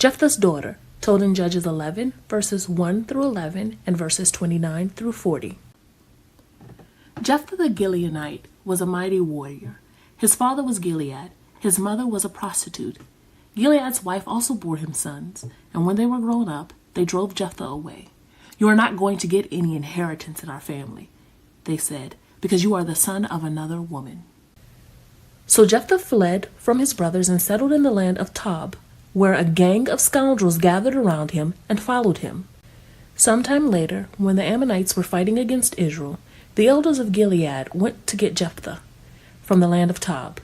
Jephthah's daughter, told in Judges 11, verses 1 through 11 and verses 29 through 40. Jephthah the Gileadite was a mighty warrior. His father was Gilead. His mother was a prostitute. Gilead's wife also bore him sons, and when they were grown up, they drove Jephthah away. "You are not going to get any inheritance in our family," they said, "because you are the son of another woman." So Jephthah fled from his brothers and settled in the land of Tob, where a gang of scoundrels gathered around him and followed him. Sometime later, when the Ammonites were fighting against Israel, the elders of Gilead went to get Jephthah from the land of Tob.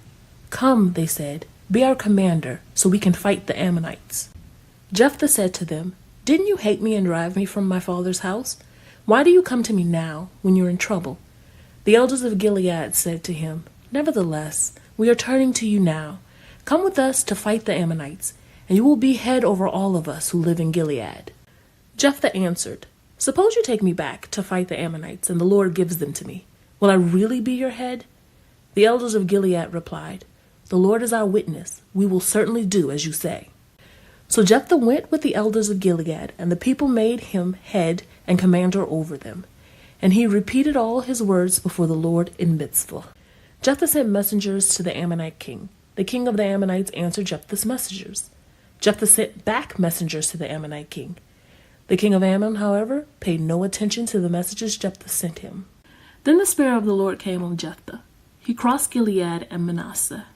"Come," they said, "be our commander, so we can fight the Ammonites." Jephthah said to them, "Didn't you hate me and drive me from my father's house? Why do you come to me now, when you're in trouble?" The elders of Gilead said to him, "Nevertheless, we are turning to you now. Come with us to fight the Ammonites, and you will be head over all of us who live in Gilead." Jephthah answered, "Suppose you take me back to fight the Ammonites, and the Lord gives them to me. Will I really be your head?" The elders of Gilead replied, "The Lord is our witness. We will certainly do as you say." So Jephthah went with the elders of Gilead, and the people made him head and commander over them. And he repeated all his words before the Lord in Mizpah. Jephthah sent messengers to the Ammonite king. The king of the Ammonites answered Jephthah's messengers. Jephthah sent back messengers to the Ammonite king. The king of Ammon, however, paid no attention to the messages Jephthah sent him. Then the Spirit of the Lord came on Jephthah. He crossed Gilead and Manasseh,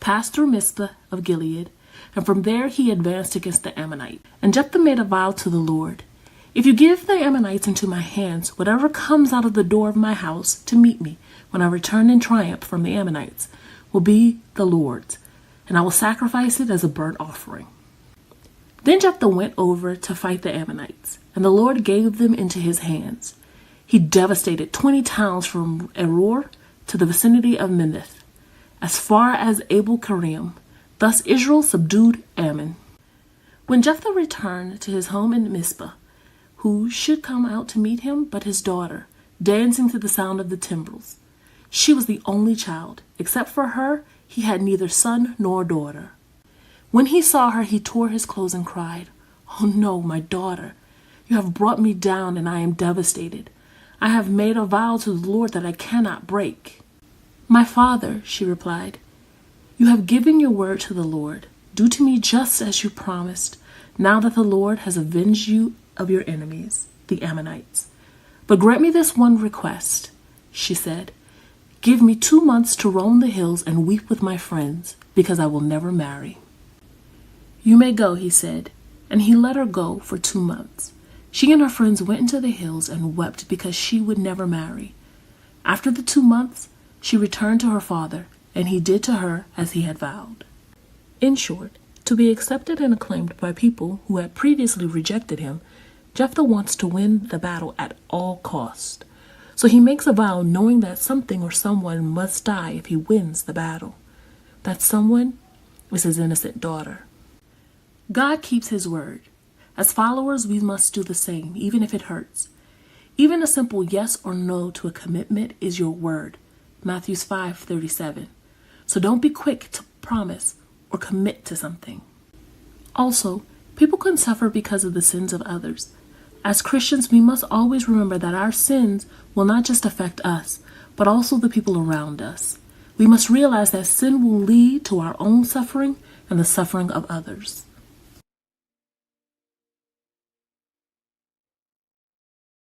passed through Mizpah of Gilead, and from there he advanced against the Ammonites. And Jephthah made a vow to the Lord, "If you give the Ammonites into my hands, whatever comes out of the door of my house to meet me when I return in triumph from the Ammonites will be the Lord's, and I will sacrifice it as a burnt offering." Then Jephthah went over to fight the Ammonites, and the Lord gave them into his hands. He devastated 20 towns from Aroer to the vicinity of Minnith, as far as Abel-Kerim. Thus Israel subdued Ammon. When Jephthah returned to his home in Mizpah, who should come out to meet him but his daughter, dancing to the sound of the timbrels? She was the only child. Except for her, he had neither son nor daughter. When he saw her, he tore his clothes and cried, "Oh no, my daughter! You have brought me down, and I am devastated. I have made a vow to the Lord that I cannot break." "My father," she replied, "you have given your word to the Lord. Do to me just as you promised, now that the Lord has avenged you of your enemies, the Ammonites. But grant me this one request," she said. "Give me 2 months to roam the hills and weep with my friends, because I will never marry." "You may go," he said, and he let her go for 2 months. She and her friends went into the hills and wept because she would never marry. After the 2 months, she returned to her father, and he did to her as he had vowed. In short, to be accepted and acclaimed by people who had previously rejected him, Jephthah wants to win the battle at all cost. So he makes a vow knowing that something or someone must die if he wins the battle. That someone is his innocent daughter. God keeps his word. As followers, we must do the same, even if it hurts. Even a simple yes or no to a commitment is your word. Matthew 5:37. So don't be quick to promise or commit to something. Also, people can suffer because of the sins of others. As Christians, we must always remember that our sins will not just affect us, but also the people around us. We must realize that sin will lead to our own suffering and the suffering of others.